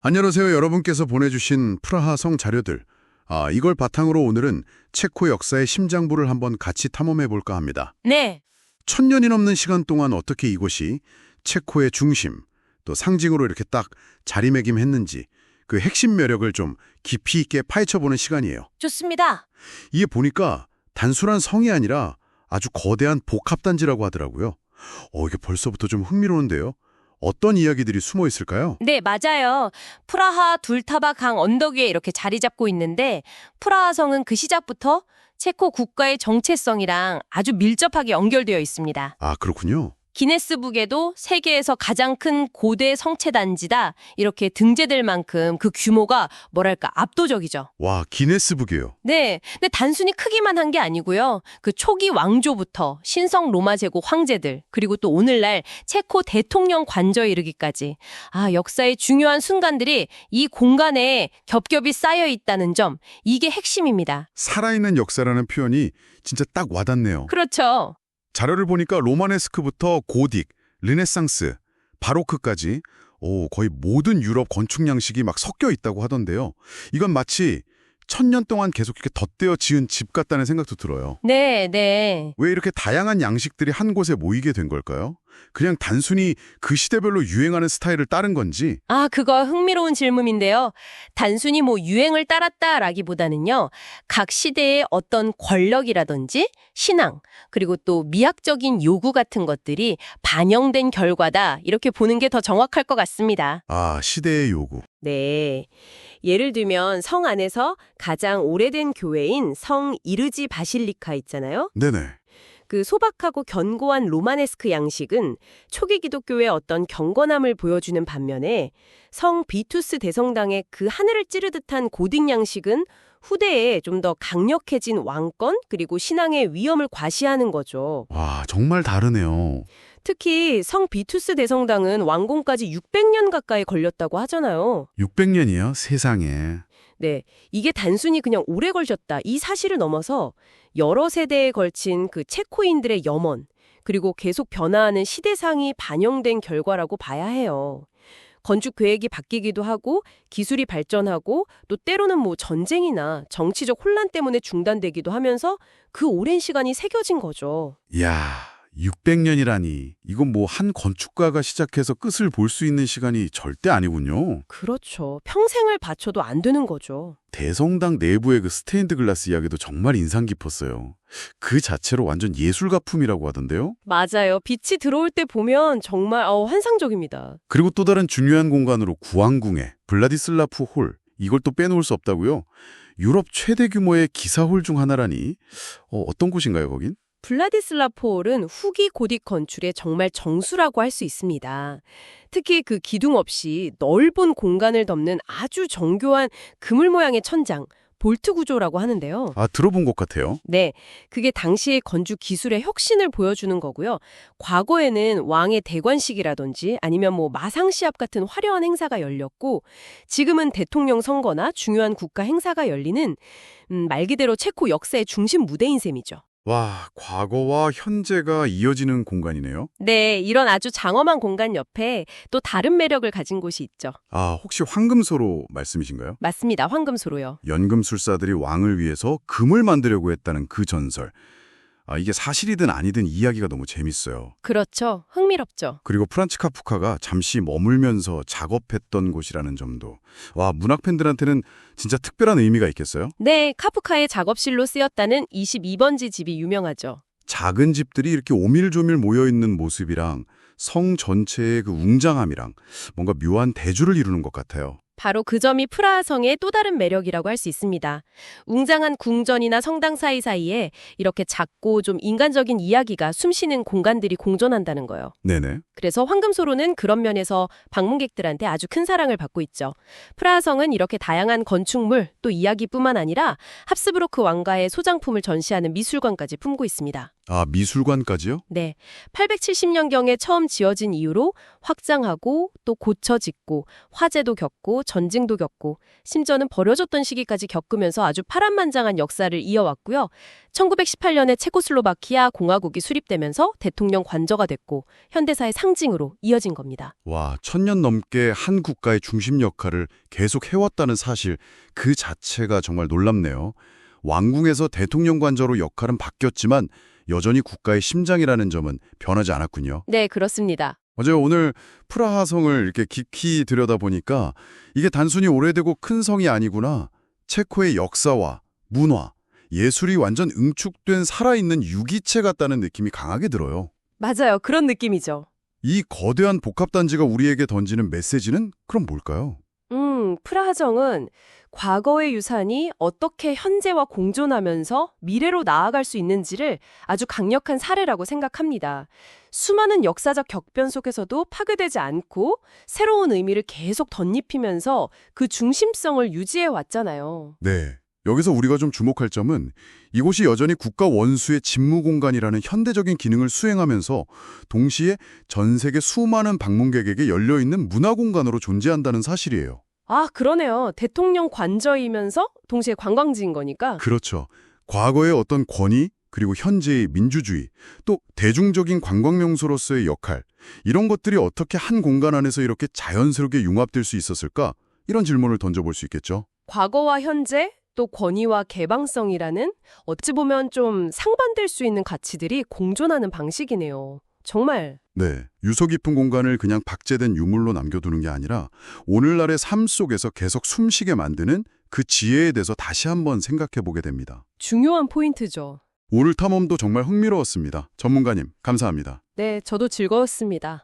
안녕하세요. 여러분께서 보내주신 프라하 성 자료들. 이걸 바탕으로 오늘은 체코 역사의 심장부를 한번 같이 탐험해 볼까 합니다. 네, 1000년이 넘는 시간 동안 어떻게 이곳이 체코의 중심, 또 상징으로 이렇게 딱 자리매김했는지 그 핵심 매력을 좀 깊이 있게 파헤쳐보는 시간이에요. 좋습니다. 이게 보니까 단순한 성이 아니라 아주 거대한 복합단지라고 하더라고요. 이게 벌써부터 좀 흥미로운데요. 어떤 이야기들이 숨어 있을까요? 네, 맞아요. 프라하 둘타바 강 언덕 위에 이렇게 자리 잡고 있는데 프라하 성은 그 시작부터 체코 국가의 정체성이랑 아주 밀접하게 연결되어 있습니다. 그렇군요. 기네스북에도 세계에서 가장 큰 고대 성체 단지다 이렇게 등재될 만큼 그 규모가 뭐랄까 압도적이죠. 와, 기네스북이에요. 네, 근데 단순히 크기만 한 게 아니고요. 그 초기 왕조부터 신성 로마 제국 황제들 그리고 또 오늘날 체코 대통령 관저에 이르기까지 역사의 중요한 순간들이 이 공간에 겹겹이 쌓여 있다는 점 이게 핵심입니다. 살아있는 역사라는 표현이 진짜 딱 와닿네요. 그렇죠. 자료를 보니까 로마네스크부터 고딕, 르네상스, 바로크까지 거의 모든 유럽 건축 양식이 막 섞여 있다고 하던데요. 이건 마치 1000년 동안 계속 이렇게 덧대어 지은 집 같다는 생각도 들어요. 네, 네. 왜 이렇게 다양한 양식들이 한 곳에 모이게 된 걸까요? 그냥 단순히 그 시대별로 유행하는 스타일을 따른 건지? 그거 흥미로운 질문인데요. 단순히 유행을 따랐다라기보다는요. 각 시대의 어떤 권력이라든지 신앙, 그리고 또 미학적인 요구 같은 것들이 반영된 결과다. 이렇게 보는 게 더 정확할 것 같습니다. 시대의 요구. 네. 예를 들면 성 안에서 가장 오래된 교회인 성 이르지 바실리카 있잖아요. 네네. 그 소박하고 견고한 로마네스크 양식은 초기 기독교의 어떤 경건함을 보여주는 반면에 성 비투스 대성당의 그 하늘을 찌르듯한 고딕 양식은 후대에 좀 더 강력해진 왕권 그리고 신앙의 위엄을 과시하는 거죠. 와, 정말 다르네요. 특히 성 비투스 대성당은 완공까지 600년 가까이 걸렸다고 하잖아요. 600년이요? 세상에. 네, 이게 단순히 그냥 오래 걸렸다 이 사실을 넘어서 여러 세대에 걸친 그 체코인들의 염원 그리고 계속 변화하는 시대상이 반영된 결과라고 봐야 해요. 건축 계획이 바뀌기도 하고 기술이 발전하고 또 때로는 전쟁이나 정치적 혼란 때문에 중단되기도 하면서 그 오랜 시간이 새겨진 거죠. 이야, 600년이라니. 이건 한 건축가가 시작해서 끝을 볼 수 있는 시간이 절대 아니군요. 그렇죠. 평생을 바쳐도 안 되는 거죠. 대성당 내부의 그 스테인드 글라스 이야기도 정말 인상 깊었어요. 그 자체로 완전 예술가품이라고 하던데요. 맞아요. 빛이 들어올 때 보면 정말 환상적입니다. 그리고 또 다른 중요한 공간으로 구왕궁의 블라디슬라프 홀. 이걸 또 빼놓을 수 없다고요? 유럽 최대 규모의 기사홀 중 하나라니. 어떤 곳인가요, 거긴? 블라디슬라포홀은 후기 고딕 건축의 정말 정수라고 할 수 있습니다. 특히 그 기둥 없이 넓은 공간을 덮는 아주 정교한 그물 모양의 천장, 볼트 구조라고 하는데요. 들어본 것 같아요. 네, 그게 당시의 건축 기술의 혁신을 보여주는 거고요. 과거에는 왕의 대관식이라든지 아니면 마상시합 같은 화려한 행사가 열렸고 지금은 대통령 선거나 중요한 국가 행사가 열리는 말 그대로 체코 역사의 중심 무대인 셈이죠. 와, 과거와 현재가 이어지는 공간이네요. 네, 이런 아주 장엄한 공간 옆에 또 다른 매력을 가진 곳이 있죠. 혹시 황금소로 말씀이신가요? 맞습니다. 황금소로요. 연금술사들이 왕을 위해서 금을 만들려고 했다는 그 전설. 이게 사실이든 아니든 이야기가 너무 재밌어요. 그렇죠. 흥미롭죠. 그리고 프란츠 카프카가 잠시 머물면서 작업했던 곳이라는 점도. 문학 팬들한테는 진짜 특별한 의미가 있겠어요? 네, 카프카의 작업실로 쓰였다는 22번지 집이 유명하죠. 작은 집들이 이렇게 오밀조밀 모여있는 모습이랑 성 전체의 그 웅장함이랑 뭔가 묘한 대조를 이루는 것 같아요. 바로 그 점이 프라하성의 또 다른 매력이라고 할 수 있습니다. 웅장한 궁전이나 성당 사이사이에 이렇게 작고 좀 인간적인 이야기가 숨쉬는 공간들이 공존한다는 거예요. 네네. 그래서 황금소로는 그런 면에서 방문객들한테 아주 큰 사랑을 받고 있죠. 프라하성은 이렇게 다양한 건축물 또 이야기뿐만 아니라 합스부르크 왕가의 소장품을 전시하는 미술관까지 품고 있습니다. 아, 미술관까지요? 네, 870년경에 처음 지어진 이후로 확장하고 또 고쳐 짓고 화재도 겪고 전쟁도 겪고 심지어는 버려졌던 시기까지 겪으면서 아주 파란만장한 역사를 이어왔고요. 1918년에 체코슬로바키아 공화국이 수립되면서 대통령 관저가 됐고 현대사의 상징으로 이어진 겁니다. 와, 1000년 넘게 한 국가의 중심 역할을 계속 해왔다는 사실 그 자체가 정말 놀랍네요. 왕궁에서 대통령 관저로 역할은 바뀌었지만 여전히 국가의 심장이라는 점은 변하지 않았군요. 네, 그렇습니다. 맞아요. 오늘 프라하 성을 이렇게 깊이 들여다보니까 이게 단순히 오래되고 큰 성이 아니구나. 체코의 역사와 문화, 예술이 완전 응축된 살아있는 유기체 같다는 느낌이 강하게 들어요. 맞아요. 그런 느낌이죠. 이 거대한 복합단지가 우리에게 던지는 메시지는 그럼 뭘까요? 프라하정은 과거의 유산이 어떻게 현재와 공존하면서 미래로 나아갈 수 있는지를 아주 강력한 사례라고 생각합니다. 수많은 역사적 격변 속에서도 파괴되지 않고 새로운 의미를 계속 덧입히면서 그 중심성을 유지해 왔잖아요. 네. 여기서 우리가 좀 주목할 점은 이곳이 여전히 국가 원수의 집무 공간이라는 현대적인 기능을 수행하면서 동시에 전 세계 수많은 방문객에게 열려있는 문화 공간으로 존재한다는 사실이에요. 아, 그러네요. 대통령 관저이면서 동시에 관광지인 거니까. 그렇죠. 과거의 어떤 권위, 그리고 현재의 민주주의, 또 대중적인 관광 명소로서의 역할, 이런 것들이 어떻게 한 공간 안에서 이렇게 자연스럽게 융합될 수 있었을까? 이런 질문을 던져볼 수 있겠죠. 과거와 현재, 또 권위와 개방성이라는 어찌 보면 좀 상반될 수 있는 가치들이 공존하는 방식이네요. 정말. 네, 유서 깊은 공간을 그냥 박제된 유물로 남겨두는 게 아니라 오늘날의 삶 속에서 계속 숨쉬게 만드는 그 지혜에 대해서 다시 한번 생각해 보게 됩니다. 중요한 포인트죠. 오늘 탐험도 정말 흥미로웠습니다. 전문가님, 감사합니다. 네, 저도 즐거웠습니다.